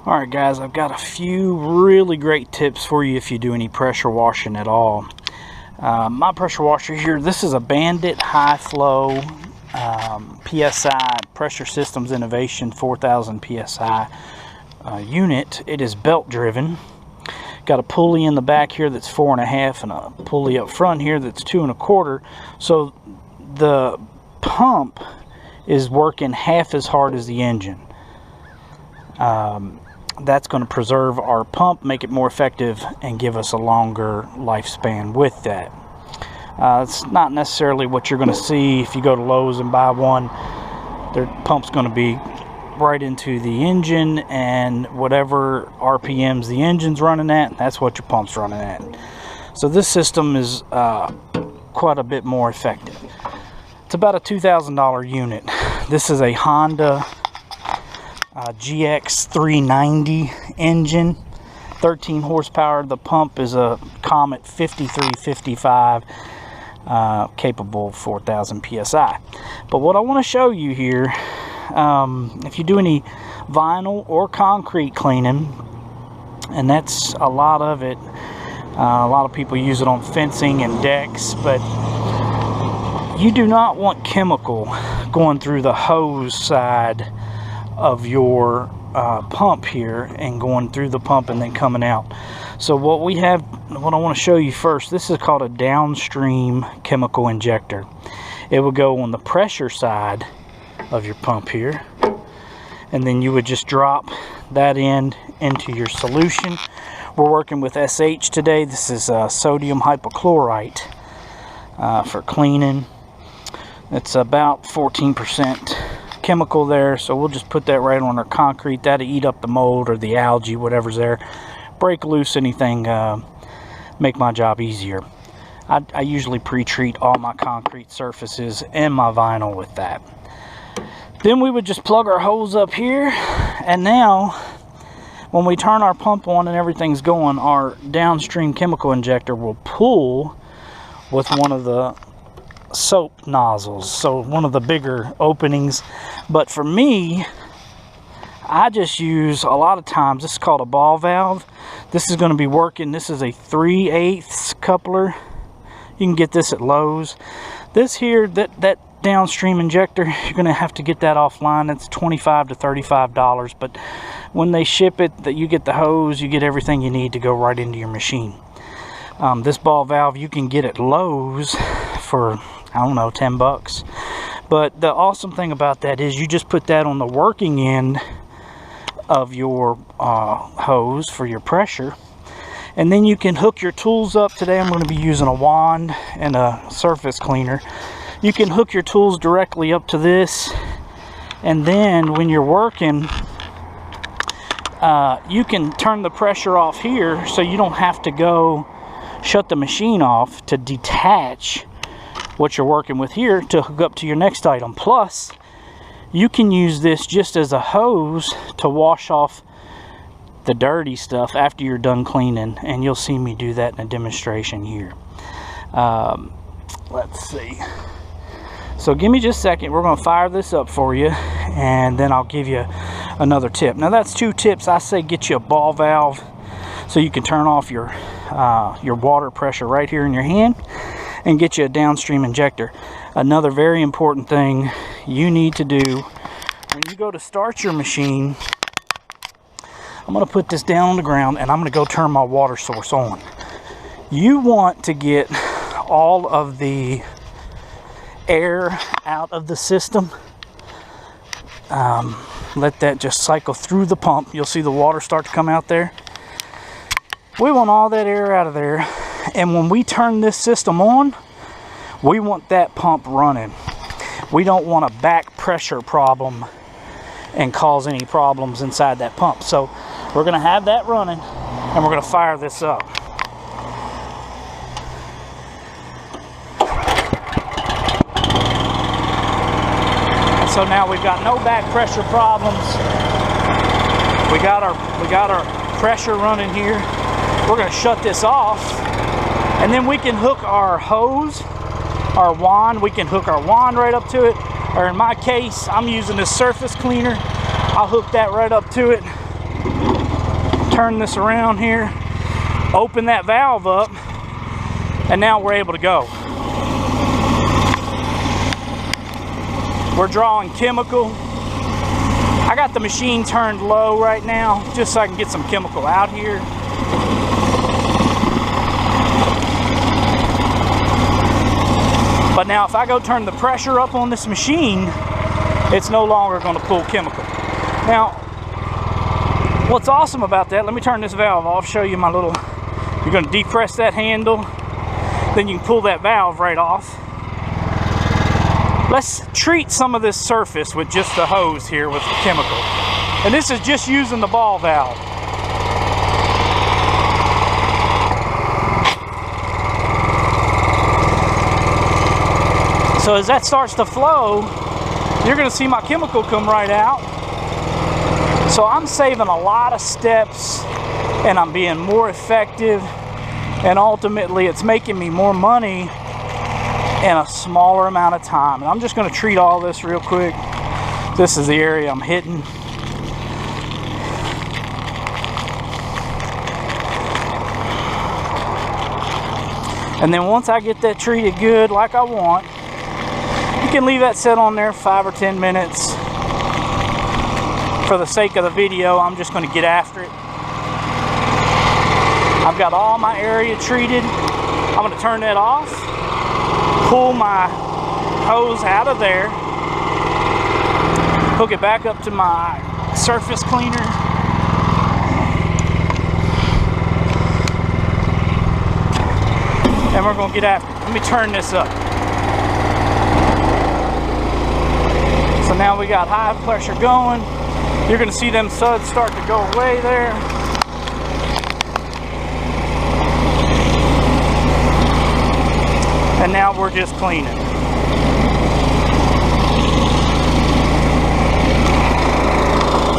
Alright guys, I've got a few really great tips for you if you do any pressure washing at all. My pressure washer here, this is a Bandit high flow PSI Pressure Systems Innovation 4000 PSI unit. It is belt driven. Got a pulley in the back here that's 4.5 and a pulley up front here that's 2.25. So the pump is working half as hard as the engine. That's going to preserve our pump, make it more effective, and give us a longer lifespan with that. It's not necessarily what you're going to see if you go to Lowe's and buy one. Their pump's going to be right into the engine, and whatever RPMs the engine's running at, that's what your pump's running at. So this system is quite a bit more effective. It's about a $2,000 unit. This is a Honda GX 390 engine, 13 horsepower. The pump is a Comet 5355, capable of 4,000 psi. But what I want to show you here, if you do any vinyl or concrete cleaning, and that's a lot of it, a lot of people use it on fencing and decks, but you do not want chemical going through the hose side of your pump here and going through the pump and then coming out. So what I want to show you first, this is called a downstream chemical injector. It will go on the pressure side of your pump here, and then you would just drop that end into your solution. We're working with SH today. This is sodium hypochlorite for cleaning. It's about 14% chemical there, so we'll just put that right on our concrete. That'll eat up the mold or the algae, whatever's there, break loose anything, make my job easier. I usually pre-treat all my concrete surfaces and my vinyl with that. Then we would just plug our hose up here, and now when we turn our pump on and everything's going, our downstream chemical injector will pull with one of the soap nozzles, so one of the bigger openings. But for me, I just use, a lot of times, this is called a ball valve. This is going to be working, this is a 3/8 coupler. You can get this at Lowe's. This here, that downstream injector, you're going to have to get that offline. It's $25 to $35, but when they ship it, that you get the hose, you get everything you need to go right into your machine. This ball valve you can get at Lowe's for, I don't know, 10 bucks. But the awesome thing about that is you just put that on the working end of your hose for your pressure, and then you can hook your tools up. Today I'm going to be using a wand and a surface cleaner. You can hook your tools directly up to this, and then when you're working, you can turn the pressure off here, so you don't have to go shut the machine off to detach what you're working with here to hook up to your next item. Plus, you can use this just as a hose to wash off the dirty stuff after you're done cleaning, and you'll see me do that in a demonstration here. Let's see. So give me just a second. We're going to fire this up for you, and then I'll give you another tip. Now that's 2 tips. I say get you a ball valve so you can turn off your water pressure right here in your hand, and get you a downstream injector. Another very important thing you need to do when you go to start your machine, I'm going to put this down on the ground, and I'm going to go turn my water source on. You want to get all of the air out of the system. Let that just cycle through the pump. You'll see the water start to come out there. We want all that air out of there. And when we turn this system on, we want that pump running. We don't want a back pressure problem and cause any problems inside that pump. So we're going to have that running, and we're going to fire this up. And so now we've got no back pressure problems. We got our pressure running here. We're going to shut this off, and then we can hook our hose, our wand. We can hook our wand right up to it, or in my case, I'm using this surface cleaner. I'll hook that right up to it, turn this around here, open that valve up, and now we're able to go. We're drawing chemical. I got the machine turned low right now just so I can get some chemical out here. But now if I go turn the pressure up on this machine, it's no longer going to pull chemical. Now, what's awesome about that, let me turn this valve off, show you my little, you're going to depress that handle, then you can pull that valve right off. Let's treat some of this surface with just the hose here with the chemical. And this is just using the ball valve. So as that starts to flow, you're going to see my chemical come right out. So I'm saving a lot of steps and I'm being more effective, and ultimately it's making me more money in a smaller amount of time. And I'm just going to treat all this real quick. This is the area I'm hitting. And then once I get that treated good like I want, you can leave that sit on there 5 or 10 minutes. For the sake of the video, I'm just going to get after it. I've got all my area treated. I'm going to turn that off, pull my hose out of there, hook it back up to my surface cleaner, and we're going to get after it. Let me turn this up. So now we got high pressure going. You're going to see them suds start to go away there. And now we're just cleaning.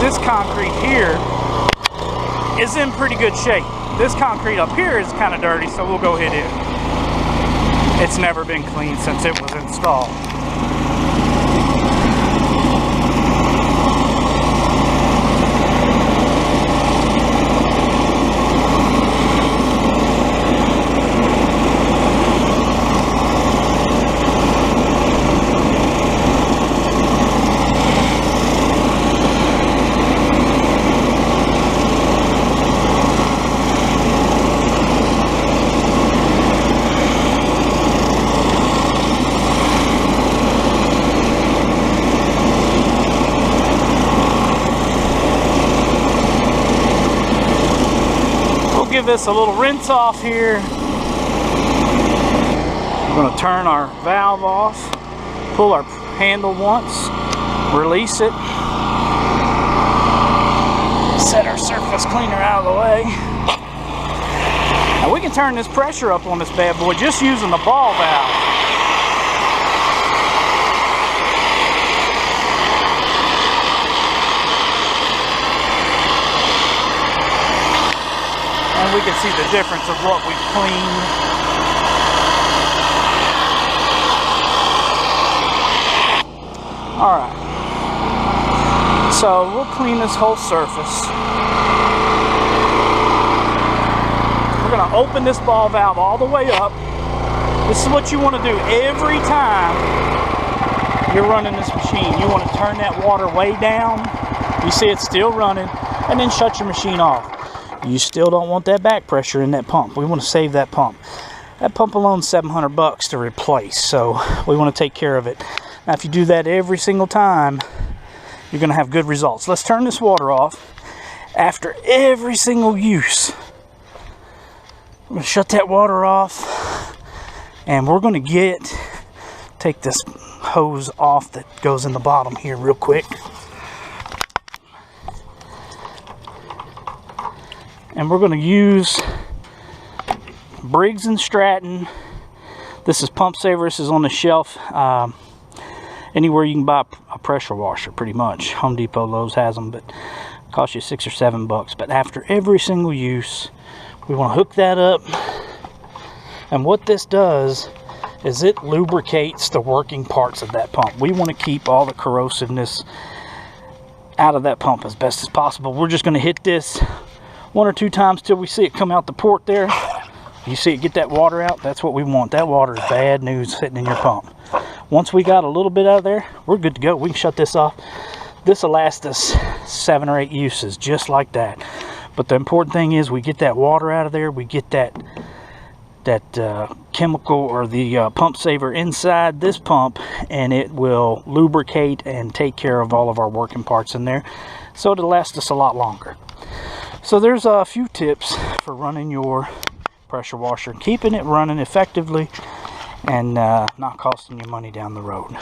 This concrete here is in pretty good shape. This concrete up here is kind of dirty, so we'll go hit it. It's never been cleaned since it was installed. Give this a little rinse off here. We're going to turn our valve off, pull our handle once, release it, set our surface cleaner out of the way. Now we can turn this pressure up on this bad boy just using the ball valve. We can see the difference of what we've cleaned. Alright, so we'll clean this whole surface. We're going to open this ball valve all the way up. This is what you want to do every time you're running this machine. You want to turn that water way down. You see it's still running, and then shut your machine off. You still don't want that back pressure in that pump. We want to save that pump. That pump alone is $700 to replace, so we want to take care of it. Now, if you do that every single time, you're going to have good results. Let's turn this water off. After every single use, I'm going to shut that water off, and we're going to take this hose off that goes in the bottom here real quick. And we're going to use Briggs & Stratton. This is Pump Saver. This is on the shelf. Anywhere you can buy a pressure washer, pretty much. Home Depot, Lowe's has them, but it costs you $6 or $7. But after every single use, we want to hook that up. And what this does is it lubricates the working parts of that pump. We want to keep all the corrosiveness out of that pump as best as possible. We're just going to hit this 1 or 2 times till we see it come out the port there. You see it get that water out. That's what we want. That water is bad news sitting in your pump. Once we got a little bit out of there, we're good to go. We can shut this off. This will last us 7 or 8 uses just like that. But the important thing is we get that water out of there. We get that chemical or the pump saver inside this pump, and it will lubricate and take care of all of our working parts in there, so it'll last us a lot longer. So there's a few tips for running your pressure washer, keeping it running effectively and not costing you money down the road.